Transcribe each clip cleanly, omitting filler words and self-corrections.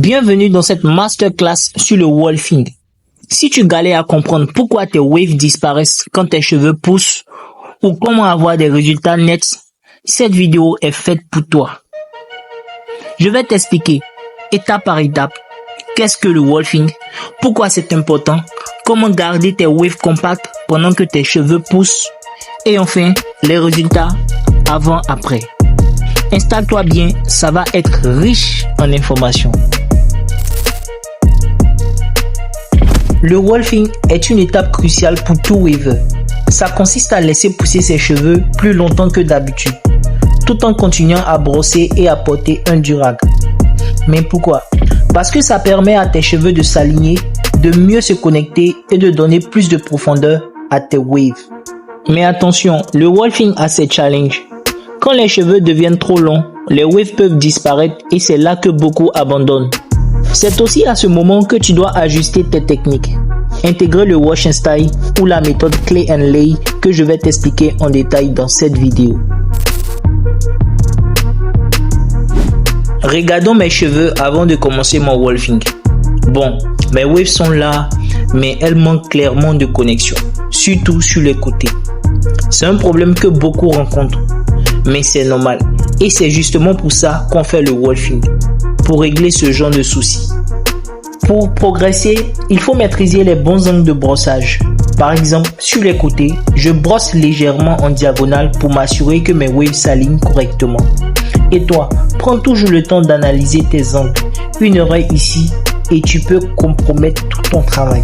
Bienvenue dans cette masterclass sur le wolfing. Si tu galères à comprendre pourquoi tes waves disparaissent quand tes cheveux poussent ou comment avoir des résultats nets, cette vidéo est faite pour toi. Je vais t'expliquer étape par étape qu'est-ce que le wolfing, pourquoi c'est important, comment garder tes waves compacts pendant que tes cheveux poussent et enfin les résultats avant-après. Installe-toi bien, ça va être riche en informations. Le wolfing est une étape cruciale pour tout waver. Ça consiste à laisser pousser ses cheveux plus longtemps que d'habitude, tout en continuant à brosser et à porter un durag. Mais pourquoi? Parce que ça permet à tes cheveux de s'aligner, de mieux se connecter et de donner plus de profondeur à tes waves. Mais attention, le wolfing a ses challenges. Quand les cheveux deviennent trop longs, les waves peuvent disparaître et c'est là que beaucoup abandonnent. C'est aussi à ce moment que tu dois ajuster tes techniques. Intégrer le wash and style ou la méthode Clay and Lay que je vais t'expliquer en détail dans cette vidéo. Regardons mes cheveux avant de commencer mon wolfing. Bon, mes waves sont là, mais elles manquent clairement de connexion, surtout sur les côtés. C'est un problème que beaucoup rencontrent, mais c'est normal. Et c'est justement pour ça qu'on fait le wolfing, pour régler ce genre de soucis. Pour progresser, il faut maîtriser les bons angles de brossage. Par exemple, sur les côtés, je brosse légèrement en diagonale pour m'assurer que mes waves s'alignent correctement. Et toi, prends toujours le temps d'analyser tes angles. Une oreille ici et tu peux compromettre tout ton travail.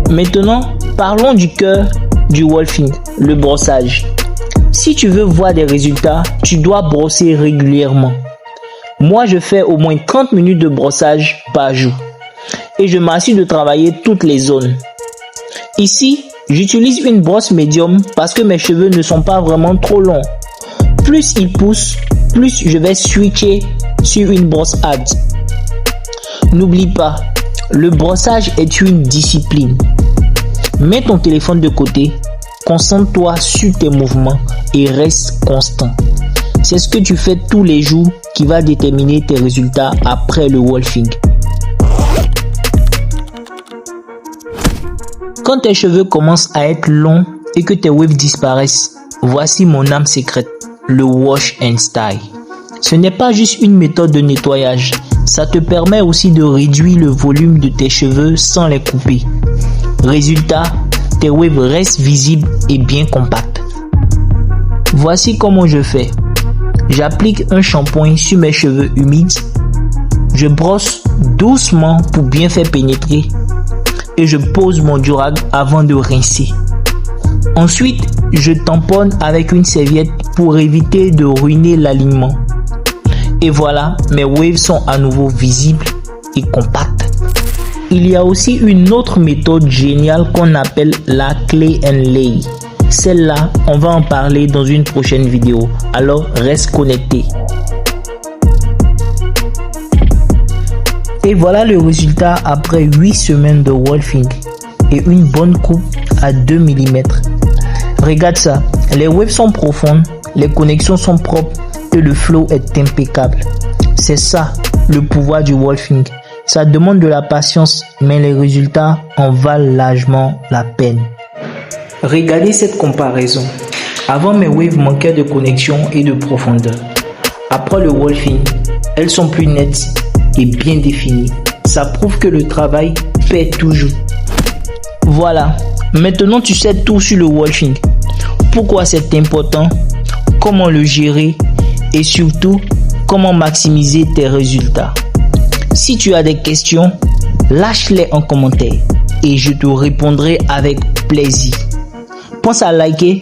Maintenant, parlons du cœur du wolfing, le brossage. Si tu veux voir des résultats, tu dois brosser régulièrement. Moi, je fais au moins 30 minutes de brossage par jour. Et je m'assure de travailler toutes les zones. Ici, j'utilise une brosse médium parce que mes cheveux ne sont pas vraiment trop longs. Plus ils poussent, plus je vais switcher sur une brosse hard. N'oublie pas, le brossage est une discipline. Mets ton téléphone de côté, concentre-toi sur tes mouvements et reste constant. C'est ce que tu fais tous les jours qui va déterminer tes résultats après le wolfing. Quand tes cheveux commencent à être longs et que tes waves disparaissent, voici mon âme secrète, le wash and style. Ce n'est pas juste une méthode de nettoyage, ça te permet aussi de réduire le volume de tes cheveux sans les couper. Résultat, tes waves restent visibles et bien compacts. Voici comment je fais. J'applique un shampoing sur mes cheveux humides. Je brosse doucement pour bien faire pénétrer. Et je pose mon durag avant de rincer. Ensuite, je tamponne avec une serviette pour éviter de ruiner l'alignement. Et voilà, mes waves sont à nouveau visibles et compacts. Il y a aussi une autre méthode géniale qu'on appelle la Clay and Lay. Celle-là, on va en parler dans une prochaine vidéo. Alors, reste connecté. Et voilà le résultat après 8 semaines de wolfing et une bonne coupe à 2 mm. Regarde ça, les waves sont profondes, les connexions sont propres et le flow est impeccable. C'est ça le pouvoir du wolfing. Ça demande de la patience, mais les résultats en valent largement la peine. Regardez cette comparaison. Avant, mes waves manquaient de connexion et de profondeur. Après le wolfing, elles sont plus nettes et bien définies. Ça prouve que le travail paie toujours. Voilà, maintenant tu sais tout sur le wolfing. Pourquoi c'est important, comment le gérer et surtout comment maximiser tes résultats. Si tu as des questions, lâche-les en commentaire et je te répondrai avec plaisir. Pense à liker,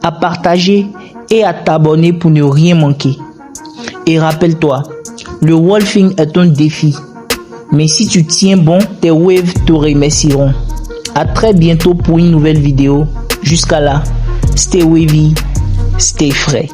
à partager et à t'abonner pour ne rien manquer. Et rappelle-toi, le wolfing est un défi. Mais si tu tiens bon, tes waves te remercieront. À très bientôt pour une nouvelle vidéo. Jusqu'à là, stay wavy, stay frais.